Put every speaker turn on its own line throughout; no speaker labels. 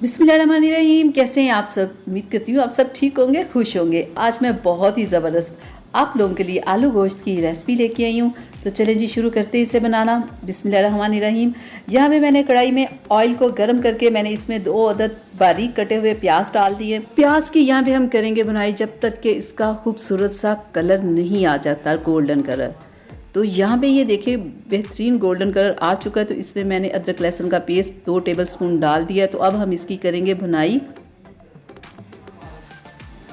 बिस्मिल्लाहिर्रहमानिर्रहीम। कैसे हैं आप सब? उम्मीद करती हूँ आप सब ठीक होंगे, खुश होंगे। आज मैं बहुत ही ज़बरदस्त आप लोगों के लिए आलू गोश्त की रेसिपी लेके आई हूँ। तो चलें जी, शुरू करते हैं इसे बनाना। बिस्मिल्लाहिर्रहमानिर्रहीम। यहाँ पे मैंने कढ़ाई में ऑयल को गर्म करके मैंने इसमें 2 अदद बारीक कटे हुए प्याज डाल दिए। प्याज की यहाँ पे हम करेंगे बुनाई जब तक कि इसका खूबसूरत सा कलर नहीं आ जाता, गोल्डन कलर। तो यहाँ पे ये देखिए बेहतरीन गोल्डन कलर आ चुका है। तो इसमें मैंने अदरक लहसुन का पेस्ट 2 टेबलस्पून डाल दिया। तो अब हम इसकी करेंगे भुनाई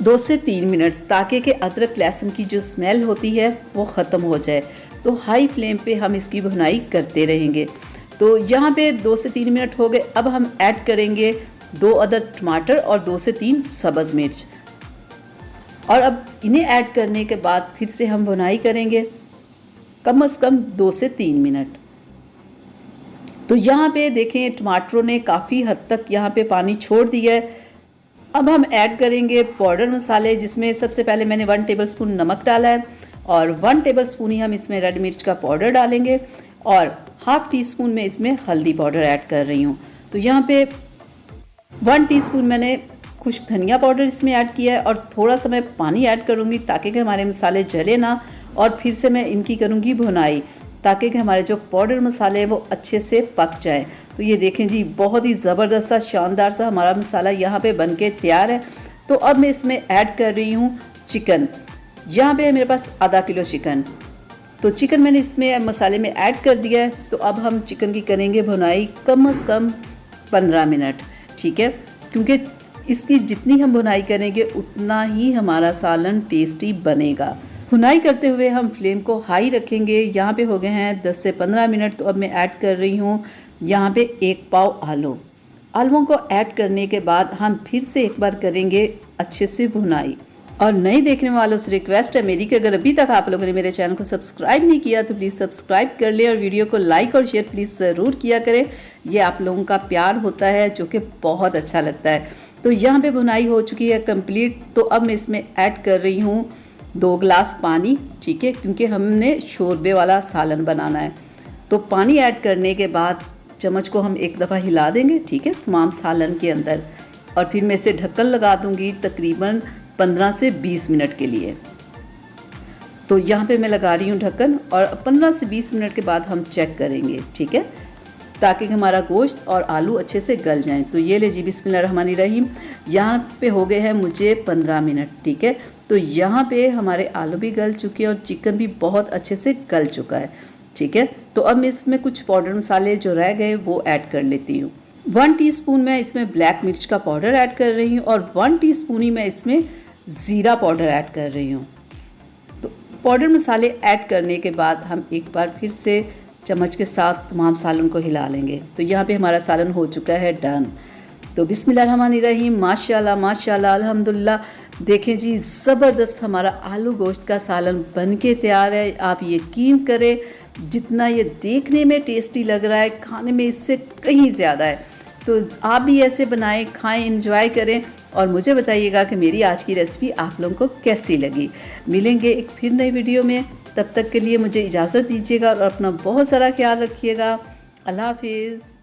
2 से 3 मिनट, ताकि कि अदरक लहसुन की जो स्मेल होती है वो ख़त्म हो जाए। तो हाई फ्लेम पे हम इसकी भुनाई करते रहेंगे। तो यहाँ पे 2 से 3 मिनट हो गए। अब हम ऐड करेंगे 2 अदद टमाटर और 2 से 3 सब्ज़ मिर्च। और अब इन्हें ऐड करने के बाद फिर से हम भुनाई करेंगे कम से कम 2 से 3 मिनट। तो यहाँ पे देखें टमाटरों ने काफ़ी हद तक यहाँ पे पानी छोड़ दिया है। अब हम ऐड करेंगे पाउडर मसाले, जिसमें सबसे पहले मैंने 1 टेबलस्पून नमक डाला है और 1 टेबलस्पून ही हम इसमें रेड मिर्च का पाउडर डालेंगे और हाफ़ टी स्पून में इसमें हल्दी पाउडर ऐड कर रही हूँ। तो यहाँ पे 1 टीस्पून मैंने खुश्क धनिया पाउडर इसमें ऐड किया है और थोड़ा सा मैं पानी ऐड करूँगी ताकि हमारे मसाले जले ना। और फिर से मैं इनकी करूँगी भुनाई ताकि हमारे जो पाउडर मसाले हैं वो अच्छे से पक जाएं। तो ये देखें जी, बहुत ही ज़बरदस्त सा शानदार सा हमारा मसाला यहाँ पे बनके तैयार है। तो अब मैं इसमें ऐड कर रही हूँ चिकन। यहाँ पे है मेरे पास आधा किलो चिकन। तो चिकन मैंने इसमें मसाले में ऐड कर दिया है। तो अब हम चिकन की करेंगे भुनाई कम से कम 15 मिनट, ठीक है? क्योंकि इसकी जितनी हम भुनाई करेंगे उतना ही हमारा सालन टेस्टी बनेगा। भुनाई करते हुए हम फ्लेम को हाई रखेंगे। यहाँ पे हो गए हैं 10 से 15 मिनट। तो अब मैं ऐड कर रही हूँ यहाँ पे 1 पाव आलू। आलूओं को ऐड करने के बाद हम फिर से एक बार करेंगे अच्छे से भुनाई। और नए देखने वालों से रिक्वेस्ट है मेरी कि अगर अभी तक आप लोगों ने मेरे चैनल को सब्सक्राइब नहीं किया तो प्लीज़ सब्सक्राइब कर लें और वीडियो को लाइक और शेयर प्लीज़ ज़रूर किया करें। ये आप लोगों का प्यार होता है जो कि बहुत अच्छा लगता है। तो यहाँ पे भुनाई हो चुकी है कंप्लीट। तो अब मैं इसमें ऐड कर रही हूँ 2 गिलास पानी, ठीक है? क्योंकि हमने शोरबे वाला सालन बनाना है। तो पानी ऐड करने के बाद चम्मच को हम एक दफ़ा हिला देंगे, ठीक है, तमाम सालन के अंदर। और फिर मैं इसे ढक्कन लगा दूंगी तकरीबन 15 से 20 मिनट के लिए। तो यहाँ पे मैं लगा रही हूँ ढक्कन और 15 से 20 मिनट के बाद हम चेक करेंगे, ठीक है, ताकि हमारा गोश्त और आलू अच्छे से गल जाएं। तो ये ले जी, बिस्मिल्लाहिर्रहमानिर्रहीम। यहाँ पे हो गए हैं मुझे 15 मिनट, ठीक है? तो यहाँ पे हमारे आलू भी गल चुके हैं और चिकन भी बहुत अच्छे से गल चुका है, ठीक है? तो अब मैं इसमें कुछ पाउडर मसाले जो रह गए वो ऐड कर लेती हूँ। 1 टीस्पून मैं इसमें ब्लैक मिर्च का पाउडर ऐड कर रही हूँ और 1 टीस्पून ही मैं इसमें ज़ीरा पाउडर ऐड कर रही हूँ। तो पाउडर मसाले ऐड करने के बाद हम एक बार फिर से चम्मच के साथ तमाम सालन को हिला लेंगे। तो यहाँ पे हमारा सालन हो चुका है डन। तो बिस्मिल्लाहिर्रहमानिर्रहीम, माशाल्लाह माशाल्लाह, अल्हम्दुलिल्लाह। देखें जी, ज़बरदस्त हमारा आलू गोश्त का सालन बन के तैयार है। आप यकीन करें, जितना ये देखने में टेस्टी लग रहा है खाने में इससे कहीं ज़्यादा है। तो आप भी ऐसे बनाएं, खाएं, एंजॉय करें और मुझे बताइएगा कि मेरी आज की रेसिपी आप लोगों को कैसी लगी। मिलेंगे एक फिर नई वीडियो में, तब तक के लिए मुझे इजाज़त दीजिएगा और अपना बहुत सारा ख्याल रखिएगा। अल्लाह हाफिज़।